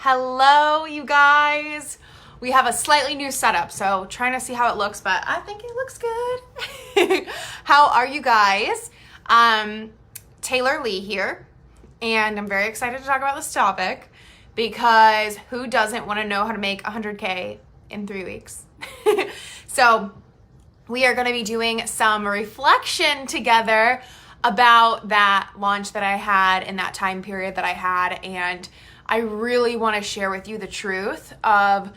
Hello, you guys. We have a slightly new setup, so trying to see how it looks, but I think it looks good. How are you guys? Taylor Lee here, and I'm very excited to talk about this topic because who doesn't want to know how to make 100K in 3 weeks? So we are going to be doing some reflection together about that launch that I had in that time period that I had, and I really want to share with you the truth of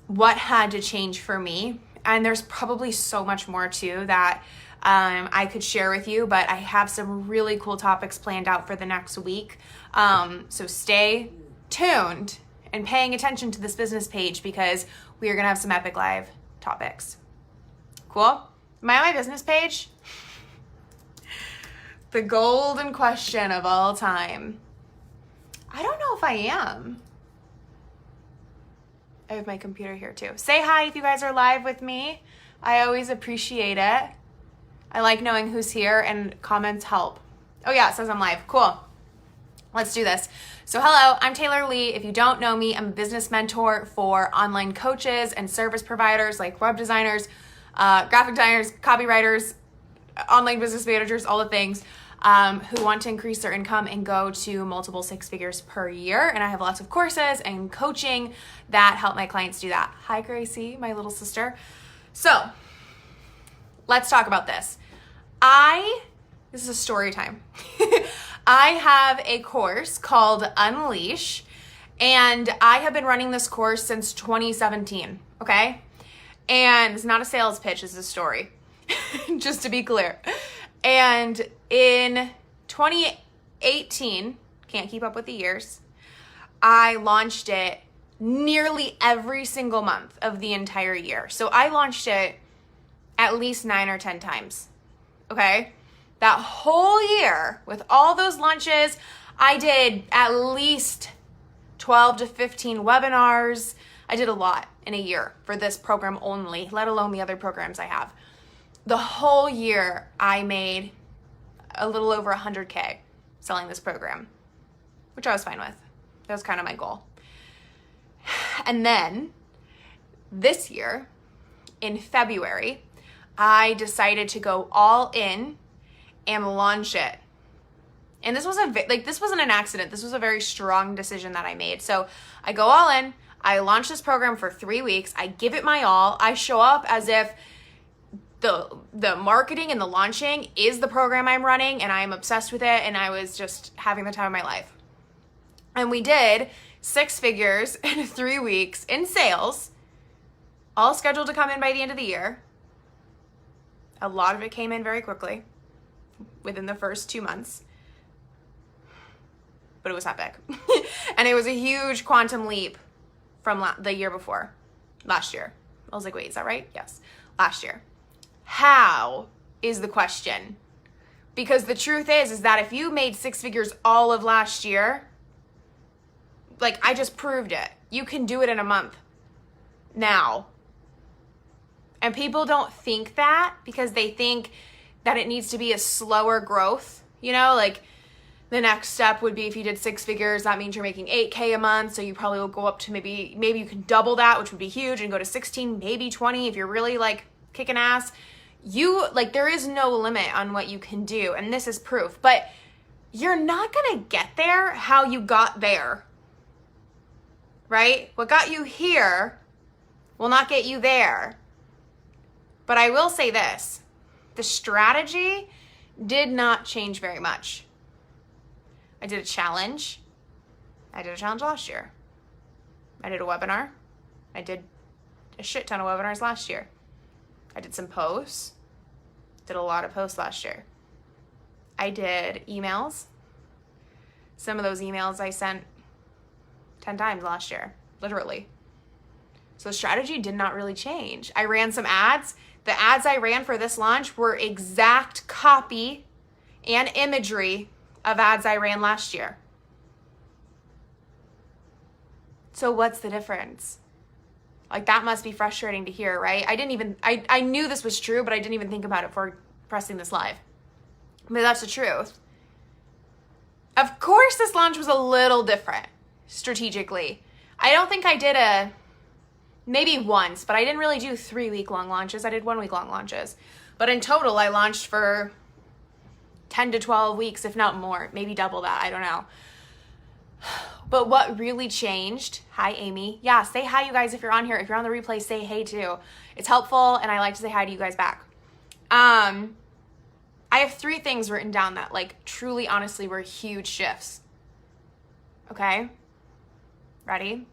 what had to change for me. And there's probably so much more too that I could share with you, but I have some really cool topics planned out for the next week. So stay tuned and paying attention to this business page because we are going to have some epic live topics. Cool? Am I on my business page? The golden question of all time. I don't know if I am. I have my computer here too. Say hi if you guys are live with me. I always appreciate it. I like knowing who's here and comments help. Oh yeah, it says I'm live. Cool. Let's do this. So hello, I'm Taylor Lee. If you don't know me, I'm a business mentor for online coaches and service providers like web designers, graphic designers, copywriters, online business managers, all the things. Who want to increase their income and go to multiple six figures per year. And I have lots of courses and coaching that help my clients do that. Hi, Gracie, my little sister. So let's talk about this. This is a story time. I have a course called Unleash, and I have been running this course since 2017, okay? And it's not a sales pitch, it's a story, just to be clear. And in 2018, can't keep up with the years, I launched it nearly every single month of the entire year. So I launched it at least 9 or 10 times, okay? That whole year with all those launches, I did at least 12 to 15 webinars. I did a lot in a year for this program only, let alone the other programs I have. The whole year, I made a little over 100K selling this program, which I was fine with. That was kind of my goal. And then this year, in February, I decided to go all in and launch it. And this wasn't an accident. This was a very strong decision that I made. So I go all in. I launch this program for 3 weeks. I give it my all. I show up as if the marketing and the launching is the program I'm running, and I'm obsessed with it, and I was just having the time of my life. And we did 6 figures in 3 weeks in sales, all scheduled to come in by the end of the year. A lot of it came in very quickly within the first 2 months, but it was epic. And it was a huge quantum leap from the year before, last year. I was like, wait, is that right? Yes, last year. How is the question? Because the truth is that if you made 6 figures all of last year, like I just proved it. You can do it in a month now. And people don't think that because they think that it needs to be a slower growth. You know, like the next step would be if you did 6 figures, that means you're making 8K a month. So you probably will go up to maybe you can double that, which would be huge, and go to 16, maybe 20 if you're really like kicking ass. There is no limit on what you can do, and this is proof, but you're not gonna get there how you got there, right? What got you here will not get you there. But I will say this, the strategy did not change very much. I did a challenge. I did a challenge last year. I did a webinar. I did a shit ton of webinars last year. I did some posts, did a lot of posts last year. I did emails. Some of those emails I sent 10 times last year, literally. So the strategy did not really change. I ran some ads. The ads I ran for this launch were exact copy and imagery of ads I ran last year. So what's the difference? Like, that must be frustrating to hear, right? I knew this was true, but I didn't even think about it before pressing this live. But that's the truth. Of course, this launch was a little different strategically I don't think I did maybe once, but I didn't really do 3-week-long launches. I did 1-week-long launches. But in total, I launched for 10 to 12 weeks, if not more, maybe double that. I don't know. But what really changed, hi, Amy. Yeah, say hi, you guys, if you're on here. If you're on the replay, say hey too. It's helpful, and I like to say hi to you guys back. I have 3 things written down that like truly, honestly, were huge shifts. Okay? Ready?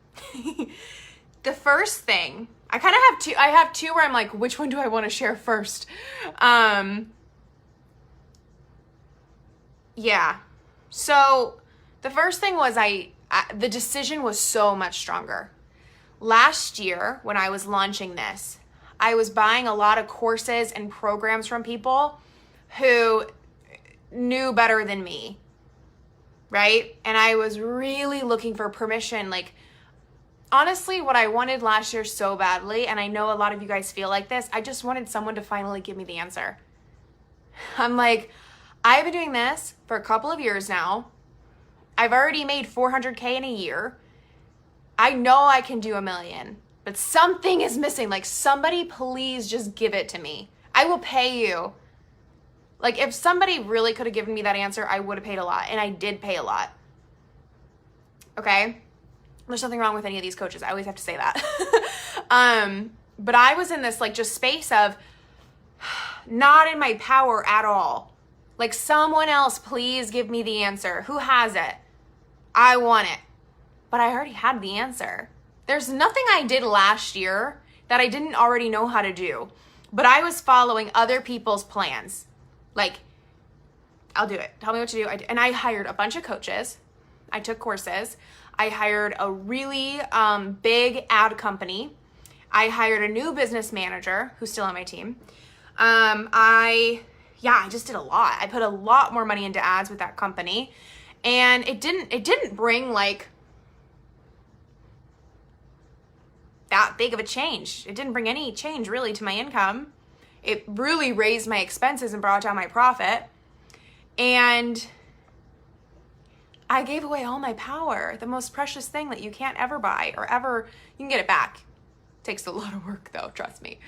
The first thing, I kind of have 2. I have 2 where I'm like, which one do I want to share first? Yeah. So the first thing was the decision was so much stronger. Last year, when I was launching this, I was buying a lot of courses and programs from people who knew better than me, right? And I was really looking for permission. Like, honestly, what I wanted last year so badly, and I know a lot of you guys feel like this, I just wanted someone to finally give me the answer. I'm like, I've been doing this for a couple of years now. I've already made $400K in a year. I know I can do $1 million, but something is missing. Like, somebody please just give it to me. I will pay you. Like, if somebody really could have given me that answer, I would have paid a lot, and I did pay a lot. Okay? There's nothing wrong with any of these coaches. I always have to say that. But I was in this like just space of not in my power at all. Like, someone else, please give me the answer. Who has it? I want it. But I already had the answer. There's nothing I did last year that I didn't already know how to do. But I was following other people's plans. Like, I'll do it. Tell me what to do. And I hired a bunch of coaches. I took courses. I hired a really big ad company. I hired a new business manager who's still on my team. I just did a lot. I put a lot more money into ads with that company, and it didn't bring like that big of a change. It didn't bring any change really to my income. It really raised my expenses and brought down my profit. And I gave away all my power, the most precious thing that you can't ever buy or ever, you can get it back. Takes a lot of work though, trust me.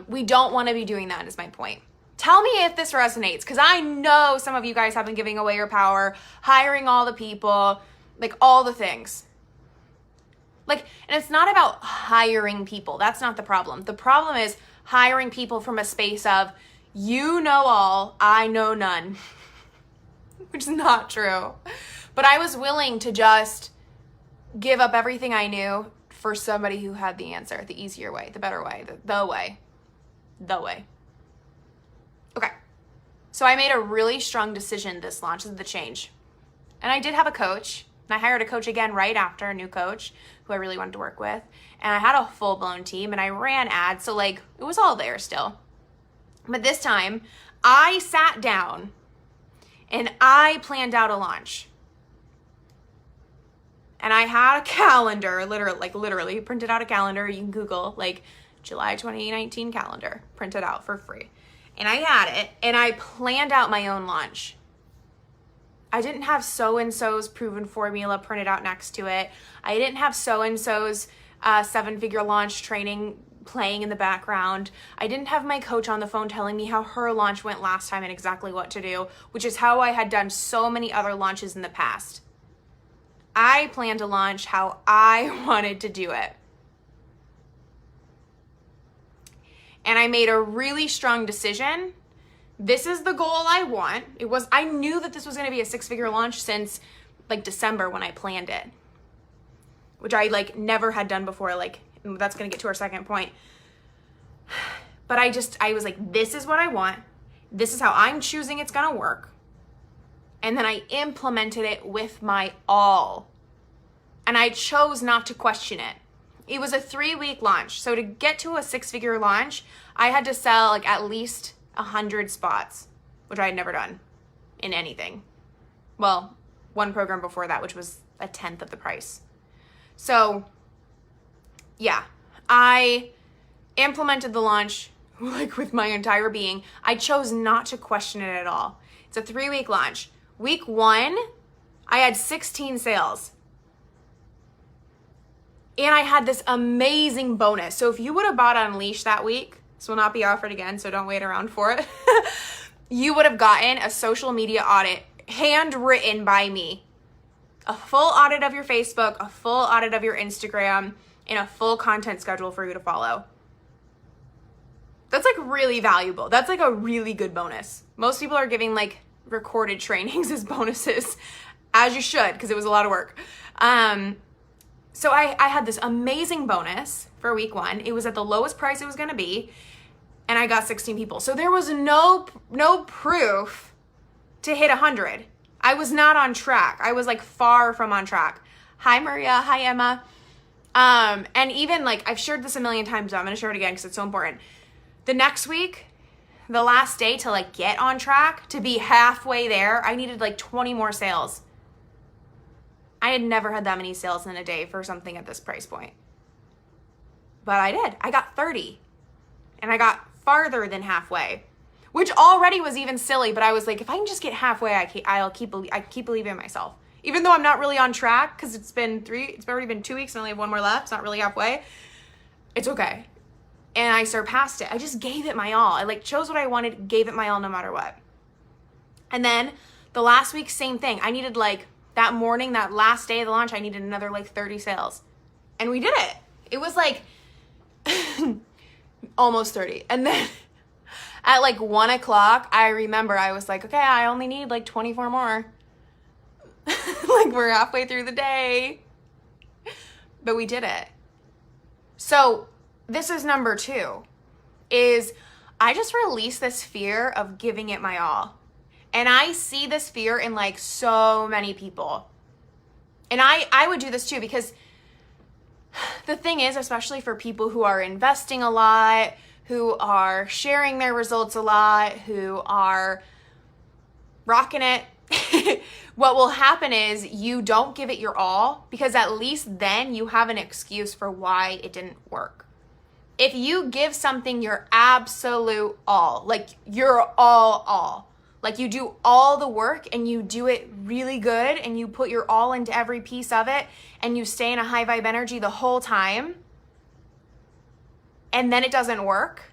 We don't want to be doing that is my point. Tell me if this resonates, because I know some of you guys have been giving away your power, hiring all the people, like all the things. Like, and it's not about hiring people. That's not the problem. The problem is hiring people from a space of, you know all, I know none, which is not true. But I was willing to just give up everything I knew for somebody who had the answer, the easier way, the better way, the way. Okay. So I made a really strong decision this launch, this is the change. And I did have a coach. And I hired a coach again right after, a new coach who I really wanted to work with. And I had a full-blown team, and I ran ads. So like, it was all there still. But this time, I sat down and I planned out a launch. And I had a calendar, literally printed out a calendar. You can Google like July 2019 calendar, print it out for free. And I had it, and I planned out my own launch. I didn't have so-and-so's proven formula printed out next to it. I didn't have so-and-so's 7-figure launch training playing in the background. I didn't have my coach on the phone telling me how her launch went last time and exactly what to do, which is how I had done so many other launches in the past. I planned a launch how I wanted to do it. And I made a really strong decision. This is the goal I want. I knew that this was going to be a 6-figure launch since like December when I planned it, which I like never had done before. Like, that's going to get to our second point. But I was like, this is what I want. This is how I'm choosing it's going to work. And then I implemented it with my all. And I chose not to question it. It was a 3-week launch. So to get to a 6-figure launch, I had to sell like at least 100 spots, which I had never done in anything. Well, one program before that, which was 1/10 of the price. So yeah, I implemented the launch like with my entire being. I chose not to question it at all. It's a 3-week launch. Week 1, I had 16 sales. And I had this amazing bonus. So if you would have bought Unleash that week, this will not be offered again, so don't wait around for it. You would have gotten a social media audit handwritten by me. A full audit of your Facebook, a full audit of your Instagram, and a full content schedule for you to follow. That's like really valuable. That's like a really good bonus. Most people are giving like recorded trainings as bonuses, as you should, because it was a lot of work. So I had this amazing bonus for week 1. It was at the lowest price it was going to be, and I got 16 people. So there was no proof to hit 100. I was not on track. I was like far from on track. Hi, Maria. Hi, Emma. And even like I've shared this a million times, so I'm going to share it again because it's so important. The next week, the last day to like get on track, to be halfway there, I needed like 20 more sales. I had never had that many sales in a day for something at this price point. But I did. I got 30. And I got farther than halfway, which already was even silly, but I was like, if I can just get halfway, I keep believing in myself. Even though I'm not really on track, because it's already been 2 weeks and I only have 1 more left. It's not really halfway. It's okay. And I surpassed it. I just gave it my all. I like chose what I wanted, gave it my all no matter what. And then the last week, same thing. I needed like that morning, that last day of the launch, I needed another like 30 sales. And we did it. It was like almost 30. And then at like 1 o'clock, I remember I was like, okay, I only need like 24 more. Like we're halfway through the day. But we did it. So this is number 2, is I just released this fear of giving it my all. And I see this fear in like so many people. And I would do this too, because the thing is, especially for people who are investing a lot, who are sharing their results a lot, who are rocking it, what will happen is you don't give it your all, because at least then you have an excuse for why it didn't work. If you give something your absolute all, like your all, like you do all the work and you do it really good and you put your all into every piece of it and you stay in a high vibe energy the whole time, and then it doesn't work,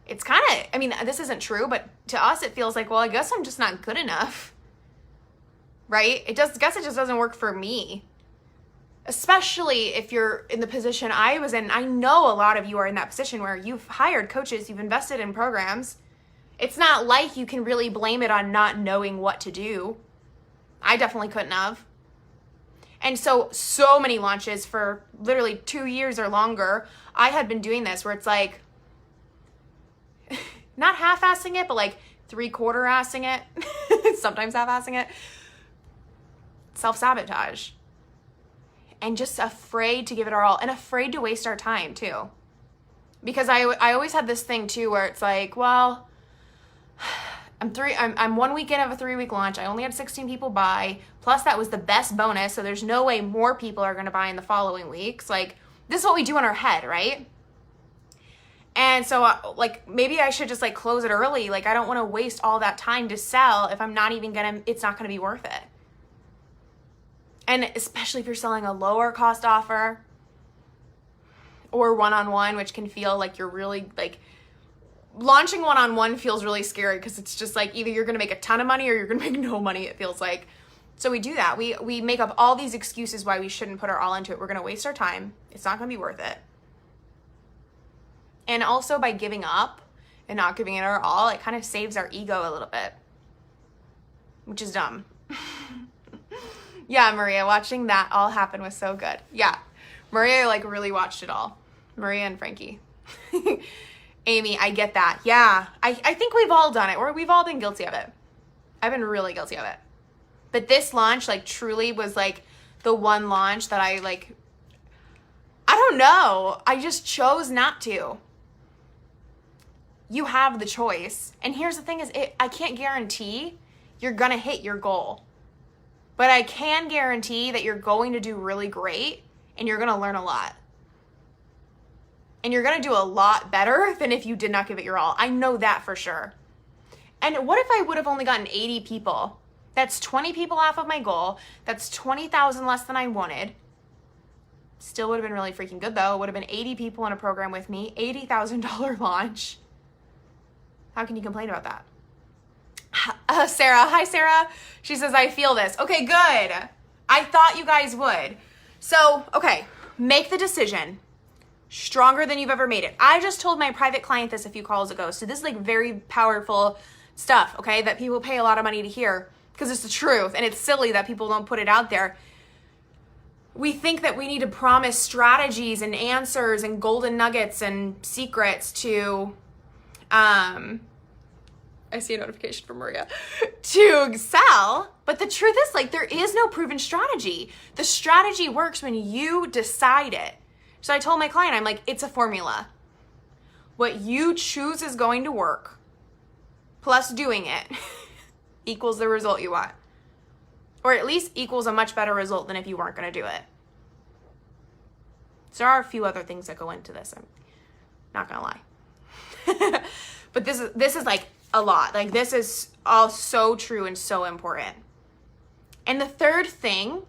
it's kind of, I mean, this isn't true, but to us it feels like, well, I guess I'm just not good enough, right? I guess it just doesn't work for me. Especially if you're in the position I was in. I know a lot of you are in that position where you've hired coaches, you've invested in programs. It's not like you can really blame it on not knowing what to do. I definitely couldn't have. And so many launches for literally 2 years or longer, I had been doing this where it's like, not half-assing it, but like 3/4-assing it, sometimes half-assing it. Self-sabotage. And just afraid to give it our all, and afraid to waste our time too. Because I always had this thing too where it's like, well, I'm 1 weekend of a 3-week launch. I only had 16 people buy. Plus that was the best bonus. So there's no way more people are going to buy in the following weeks. Like, this is what we do in our head, right? And so like, maybe I should just like close it early. Like, I don't want to waste all that time to sell if I'm not even it's not going to be worth it. And especially if you're selling a lower cost offer or one-on-one, which can feel like you're really like, launching one-on-one feels really scary because it's just like either you're going to make a ton of money or you're going to make no money, it feels like. So we do that. We make up all these excuses why we shouldn't put our all into it. We're going to waste our time. It's not going to be worth it. And also by giving up and not giving it our all, it kind of saves our ego a little bit, which is dumb. Yeah, Maria, watching that all happen was so good. Yeah, Maria like really watched it all. Maria and Frankie. Amy, I get that. Yeah, I think we've all done it, or we've all been guilty of it. I've been really guilty of it. But this launch like truly was like the one launch that I like, I don't know. I just chose not to. You have the choice. And here's the thing is, I can't guarantee you're going to hit your goal. But I can guarantee that you're going to do really great and you're going to learn a lot. And you're going to do a lot better than if you did not give it your all. I know that for sure. And what if I would have only gotten 80 people? That's 20 people off of my goal. That's 20,000 less than I wanted. Still would have been really freaking good though. Would have been 80 people in a program with me, $80,000 launch. How can you complain about that? Sarah, hi Sarah. She says, I feel this. Okay, good. I thought you guys would. So, okay, make the decision. Stronger than you've ever made it. I just told my private client this a few calls ago. So this is like very powerful stuff, okay, that people pay a lot of money to hear because it's the truth, and it's silly that people don't put it out there. We think that we need to promise strategies and answers and golden nuggets and secrets to, I see a notification from Maria, to excel. But the truth is, like, there is no proven strategy. The strategy works when you decide it. So I told my client, I'm like, it's a formula. What you choose is going to work, plus doing it equals the result you want. Or at least equals a much better result than if you weren't going to do it. So there are a few other things that go into this. I'm not going to lie. But this is like a lot. Like, this is all so true and so important. And the third thing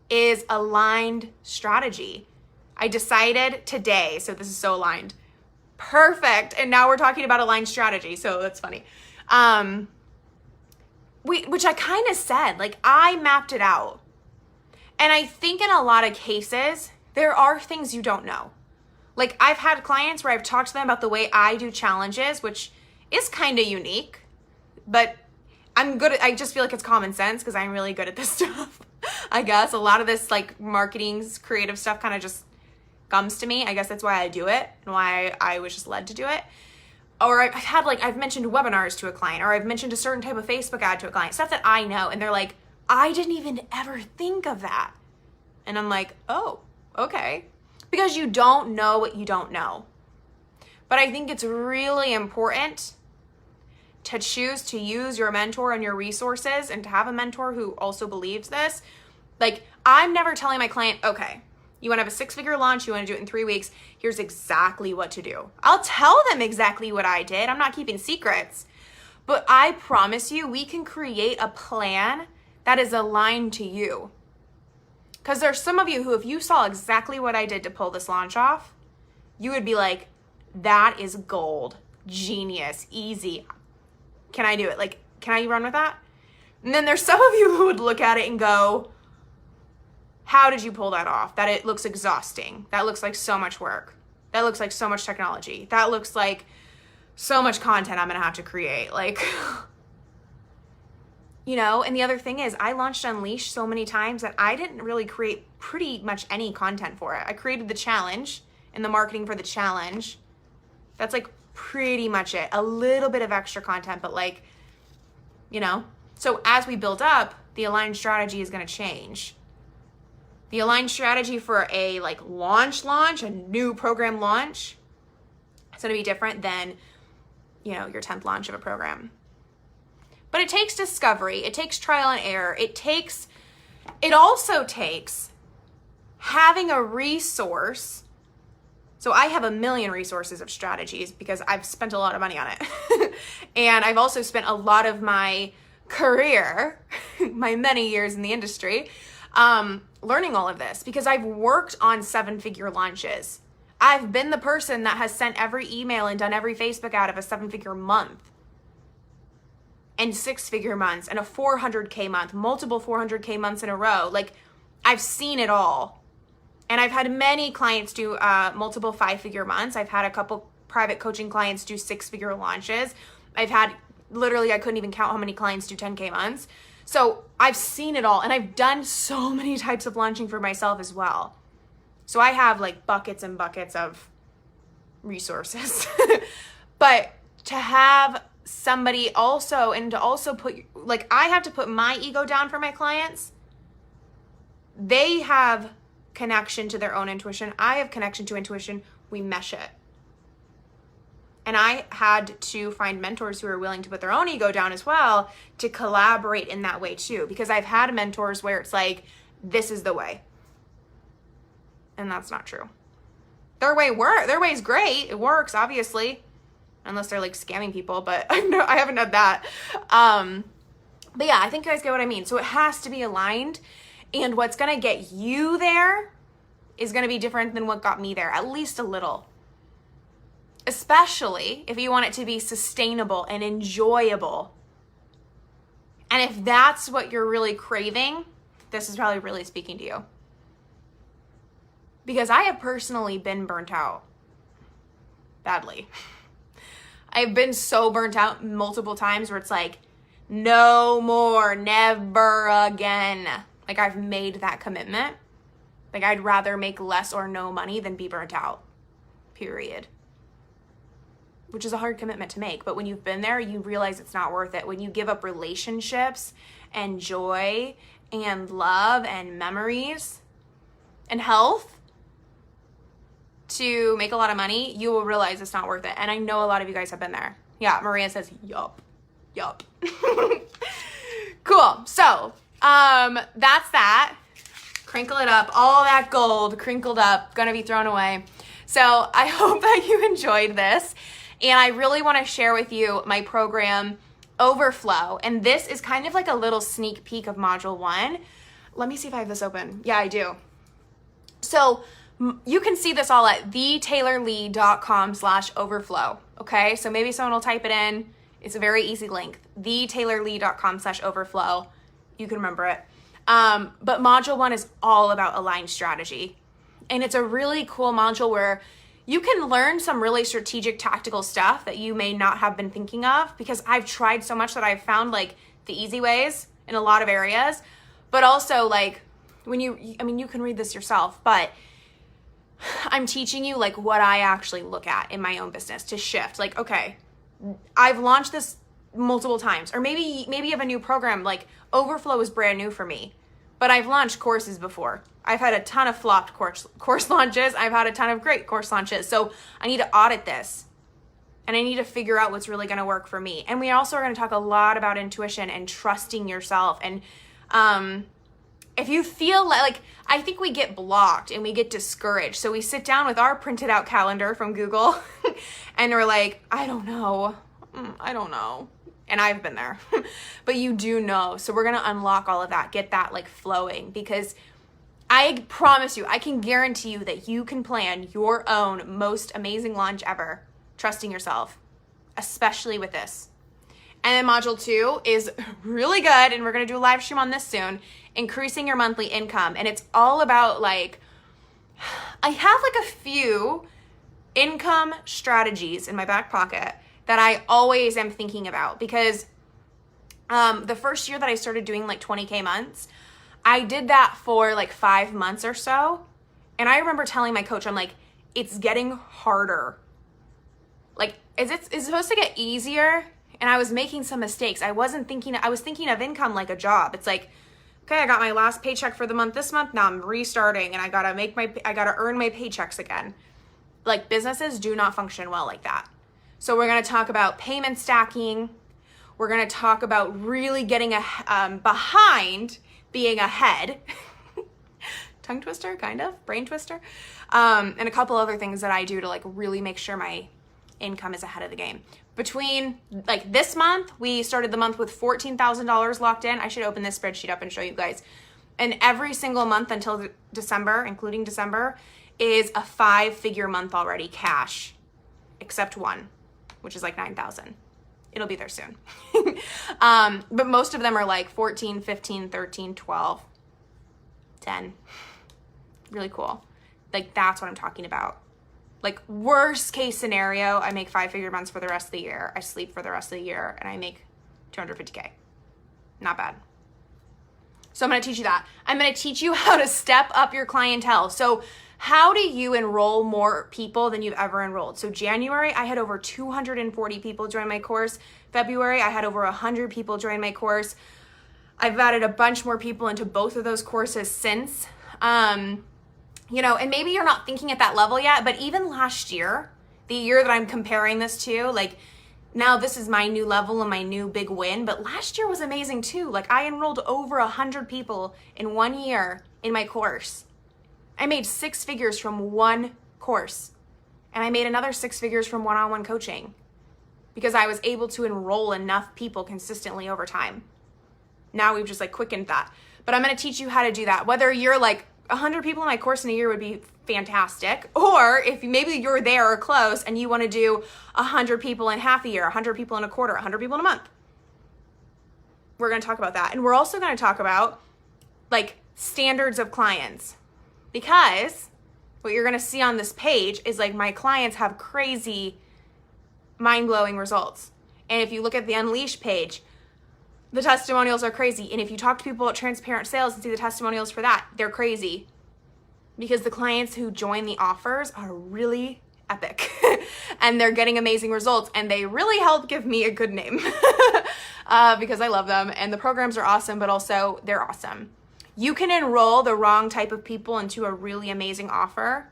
is aligned strategy. I decided today, so this is so aligned. Perfect. And now we're talking about aligned strategy. So that's funny. Which I kind of said, like, I mapped it out. And I think in a lot of cases, there are things you don't know. Like, I've had clients where I've talked to them about the way I do challenges, which is kind of unique, but I just feel like it's common sense because I'm really good at this stuff. I guess a lot of this like marketing, creative stuff kind of just comes to me. I guess that's why I do it and why I was just led to do it. Or I've mentioned webinars to a client, or I've mentioned a certain type of Facebook ad to a client, stuff that I know. And they're like, I didn't even ever think of that. And I'm like, oh, okay. Because you don't know what you don't know. But I think it's really important to choose to use your mentor and your resources, and to have a mentor who also believes this. Like, I'm never telling my client, okay, you want to have a 6-figure launch, you want to do it in 3 weeks, here's exactly what to do. I'll tell them exactly what I did. I'm not keeping secrets. But I promise you, we can create a plan that is aligned to you. Because there's some of you who, if you saw exactly what I did to pull this launch off, you would be like, that is gold, genius, easy. Can I do it? Like, can I run with that? And then there's some of you who would look at it and go, how did you pull that off? That it looks exhausting. That looks like so much work. That looks like so much technology. That looks like so much content I'm going to have to create. Like, you know, and the other thing is, I launched Unleash so many times that I didn't really create pretty much any content for it. I created the challenge and the marketing for the challenge. That's like pretty much it. A little bit of extra content, but like, you know. So as we build up, the aligned strategy is going to change. The aligned strategy for a like launch, a new program launch, it's going to be different than, you know, your 10th launch of a program. But it takes discovery. It takes trial and error. It also takes having a resource. So I have a million resources of strategies because I've spent a lot of money on it. And I've also spent a lot of my career, my many years in the industry, learning all of this because I've worked on 7-figure launches. I've been the person that has sent every email and done every Facebook ad of a 7-figure month and 6-figure months and a 400K month, multiple 400K months in a row. Like, I've seen it all. And I've had many clients do multiple 5-figure months. I've had a couple private coaching clients do 6-figure launches. I've had, literally, I couldn't even count how many clients do 10K months. So I've seen it all, and I've done so many types of launching for myself as well. So I have like buckets and buckets of resources. But to have somebody also, and to also put, like, I have to put my ego down for my clients. They have connection to their own intuition. I have connection to intuition. We mesh it. And I had to find mentors who are willing to put their own ego down as well to collaborate in that way too. Because I've had mentors where it's like, this is the way. And that's not true. Their way is great. It works, obviously. Unless they're like scamming people, but I haven't had that. But yeah, I think you guys get what I mean. So it has to be aligned. And what's going to get you there is going to be different than what got me there, at least a little. Especially if you want it to be sustainable and enjoyable. And if that's what you're really craving, this is probably really speaking to you. Because I have personally been burnt out badly. I've been so burnt out multiple times where it's like, no more, never again. Like, I've made that commitment. Like, I'd rather make less or no money than be burnt out, period. Which is a hard commitment to make. But when you've been there, you realize it's not worth it. When you give up relationships and joy and love and memories and health to make a lot of money, you will realize it's not worth it. And I know a lot of you guys have been there. Yeah, Maria says, yup. Cool. So, that's that. Crinkle it up. All that gold crinkled up, gonna be thrown away. So I hope that you enjoyed this. And I really want to share with you my program, Overflow. And this is kind of like a little sneak peek of Module 1. Let me see if I have this open. Yeah, I do. So you can see this all at thetaylorlee.com/overflow. Okay, so maybe someone will type it in. It's a very easy link, thetaylorlee.com/overflow. You can remember it. But Module 1 is all about aligned strategy. And it's a really cool module where you can learn some really strategic, tactical stuff that you may not have been thinking of, because I've tried so much that I've found like the easy ways in a lot of areas. But also like you can read this yourself, but I'm teaching you like what I actually look at in my own business to shift. Like, okay, I've launched this multiple times, or maybe you have a new program. Like Overflow is brand new for me, but I've launched courses before. I've had a ton of flopped course launches. I've had a ton of great course launches. So I need to audit this, and I need to figure out what's really going to work for me. And we also are going to talk a lot about intuition and trusting yourself. And if you feel like I think we get blocked and we get discouraged. So we sit down with our printed out calendar from Google and we're like, I don't know. And I've been there, but you do know. So we're going to unlock all of that, get that like flowing, because I promise you, I can guarantee you that you can plan your own most amazing launch ever, trusting yourself, especially with this. And then Module 2 is really good, and we're going to do a live stream on this soon, increasing your monthly income. And it's all about like, I have like a few income strategies in my back pocket that I always am thinking about, because the first year that I started doing like 20K months, I did that for like 5 months or so. And I remember telling my coach, I'm like, it's getting harder. Like, is it supposed to get easier? And I was making some mistakes. I was thinking of income like a job. It's like, okay, I got my last paycheck for the month this month. Now I'm restarting and I gotta earn my paychecks again. Like, businesses do not function well like that. So we're gonna talk about payment stacking. We're gonna talk about really getting behind being ahead. Tongue twister, kind of, brain twister. And a couple other things that I do to like really make sure my income is ahead of the game. Between like this month, we started the month with $14,000 locked in. I should open this spreadsheet up and show you guys. And every single month until December, including December, is a 5-figure month already cash, except one, which is like 9,000. It'll be there soon. But most of them are like 14, 15, 13, 12, 10. Really cool. Like, that's what I'm talking about. Like, worst case scenario, I make 5-figure months for the rest of the year. I sleep for the rest of the year, and I make $250K. Not bad. So I'm going to teach you that. I'm going to teach you how to step up your clientele. So how do you enroll more people than you've ever enrolled? So January, I had over 240 people join my course. February, I had over 100 people join my course. I've added a bunch more people into both of those courses since. And maybe you're not thinking at that level yet, but even last year, the year that I'm comparing this to, like, now this is my new level and my new big win, but last year was amazing too. Like, I enrolled over 100 people in 1 year in my course. I made 6 figures from one course, and I made another 6 figures from one-on-one coaching because I was able to enroll enough people consistently over time. Now we've just like quickened that. But I'm going to teach you how to do that. Whether you're like 100 people in my course in a year would be fantastic. Or if maybe you're there or close and you want to do 100 people in half a year, 100 people in a quarter, 100 people in a month. We're going to talk about that. And we're also going to talk about like standards of clients, because what you're going to see on this page is like my clients have crazy, mind-blowing results. And if you look at the Unleash page, the testimonials are crazy. And if you talk to people at Transparent Sales and see the testimonials for that, they're crazy. Because the clients who join the offers are really epic. And they're getting amazing results. And they really help give me a good name. Because I love them. And the programs are awesome, but also they're awesome. You can enroll the wrong type of people into a really amazing offer,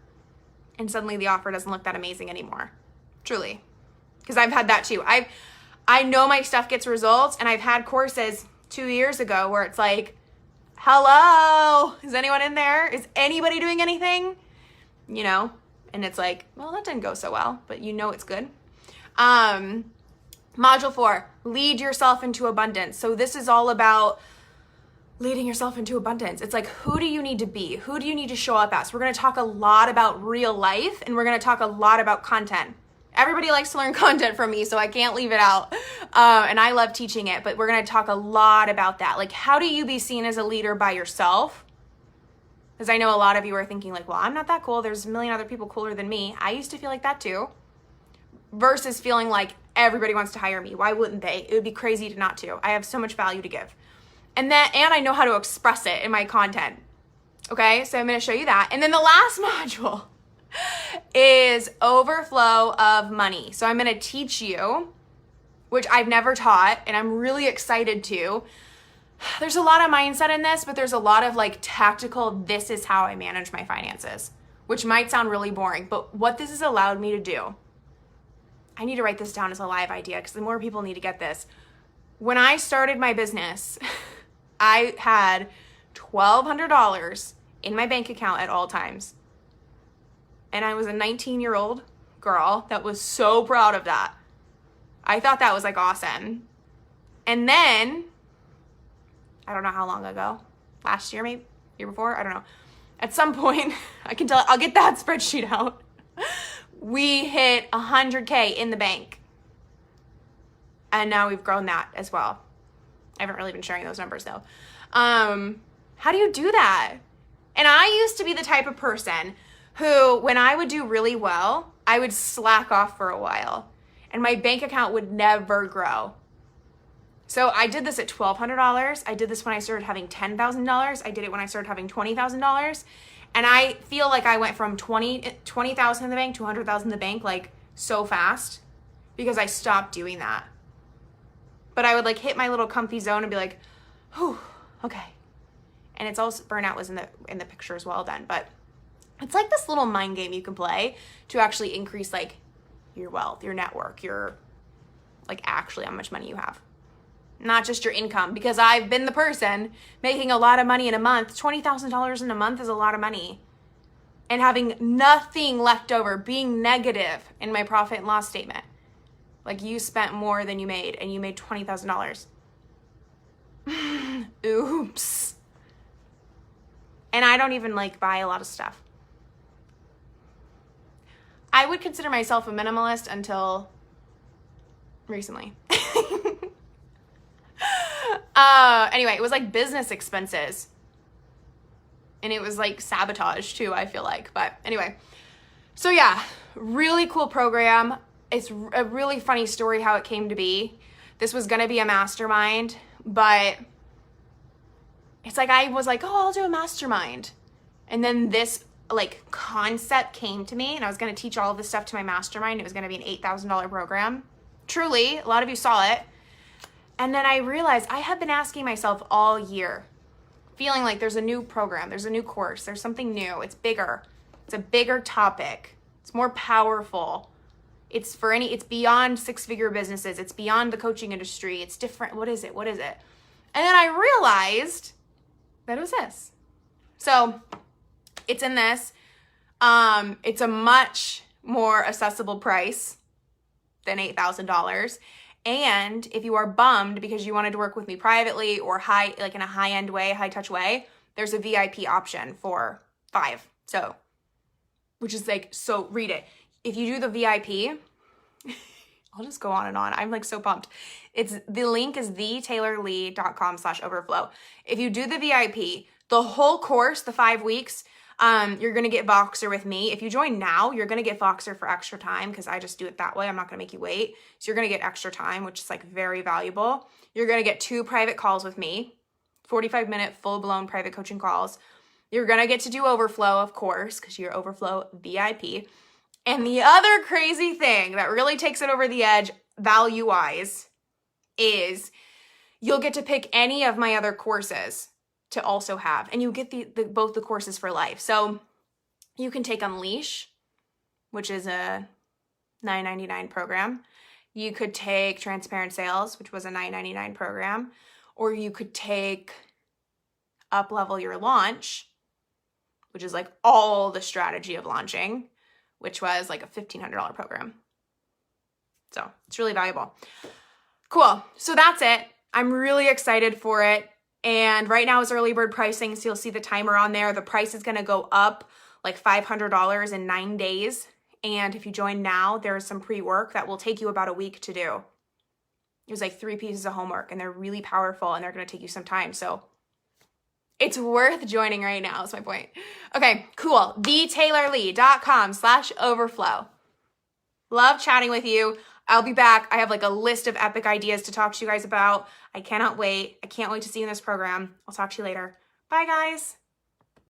and suddenly the offer doesn't look that amazing anymore. Truly. Because I've had that too. I know my stuff gets results, and I've had courses 2 years ago where it's like, hello, is anyone in there? Is anybody doing anything? You know, and it's like, well, that didn't go so well, but you know it's good. Module 4, lead yourself into abundance. So this is all about leading yourself into abundance. It's like, who do you need to be? Who do you need to show up as? We're going to talk a lot about real life, and we're going to talk a lot about content. Everybody likes to learn content from me, so I can't leave it out. And I love teaching it, but we're going to talk a lot about that. Like, how do you be seen as a leader by yourself? Because I know a lot of you are thinking like, well, I'm not that cool. There's a million other people cooler than me. I used to feel like that too. Versus feeling like everybody wants to hire me. Why wouldn't they? It would be crazy to not to. I have so much value to give. And I know how to express it in my content. Okay, so I'm going to show you that. And then the last module is overflow of money. So I'm going to teach you, which I've never taught, and I'm really excited to. There's a lot of mindset in this, but there's a lot of like tactical, this is how I manage my finances, which might sound really boring, but what this has allowed me to do, I need to write this down as a live idea because the more people need to get this. When I started my business, I had $1,200 in my bank account at all times. And I was a 19-year-old girl that was so proud of that. I thought that was like awesome. And then, I don't know how long ago, last year maybe, year before, I don't know. At some point, I'll get that spreadsheet out. We hit 100K in the bank. And now we've grown that as well. I haven't really been sharing those numbers though. How do you do that? And I used to be the type of person who, when I would do really well, I would slack off for a while and my bank account would never grow. So I did this at $1,200. I did this when I started having $10,000. I did it when I started having $20,000. And I feel like I went from 20,000 in the bank to 100,000 in the bank like so fast because I stopped doing that. But I would like hit my little comfy zone and be like, whew, okay. And it's also, burnout was in the picture as well then. But it's like this little mind game you can play to actually increase like your wealth, your network, your like actually how much money you have. Not just your income, because I've been the person making a lot of money in a month. $20,000 in a month is a lot of money. And having nothing left over, being negative in my profit and loss statement. Like you spent more than you made and you made $20,000. Oops. And I don't even like buy a lot of stuff. I would consider myself a minimalist until recently. Anyway, it was like business expenses. And it was like sabotage too, I feel like. But anyway, so yeah, really cool program. It's a really funny story how it came to be. This was going to be a mastermind, but it's like I was like, oh, I'll do a mastermind. And then this like concept came to me and I was going to teach all of this stuff to my mastermind. It was going to be an $8,000 program. Truly, a lot of you saw it. And then I realized I have been asking myself all year, feeling like there's a new program, there's a new course, there's something new. It's bigger. It's a bigger topic. It's more powerful. It's beyond six-figure businesses. It's beyond the coaching industry. It's different. What is it? And then I realized that it was this. So it's in this. It's a much more accessible price than $8,000. And if you are bummed because you wanted to work with me privately or in a high-end way, high-touch way, there's a VIP option for 5. So, which is like, so read it. If you do the VIP, I'll just go on and on. I'm like so pumped. The link is thetaylorlee.com/overflow. If you do the VIP, the whole course, the 5 weeks, you're going to get Voxer with me. If you join now, you're going to get Voxer for extra time because I just do it that way. I'm not going to make you wait. So you're going to get extra time, which is like very valuable. You're going to get 2 private calls with me, 45-minute full-blown private coaching calls. You're going to get to do Overflow, of course, because you're Overflow VIP. And the other crazy thing that really takes it over the edge value-wise is you'll get to pick any of my other courses to also have. And you get both the courses for life. So you can take Unleash, which is a $9.99 program. You could take Transparent Sales, which was a $9.99 program. Or you could take Up-Level Your Launch, which is like all the strategy of launching, which was like a $1,500 program. So it's really valuable. Cool. So that's it. I'm really excited for it. And right now is early bird pricing. So you'll see the timer on there. The price is going to go up like $500 in 9 days. And if you join now, there's some pre-work that will take you about a week to do. There's like 3 pieces of homework and they're really powerful and they're going to take you some time. So it's worth joining right now is my point. Okay, cool. thetaylorlee.com/overflow. Love chatting with you. I'll be back. I have like a list of epic ideas to talk to you guys about. I cannot wait. I can't wait to see you in this program. I'll talk to you later. Bye, guys.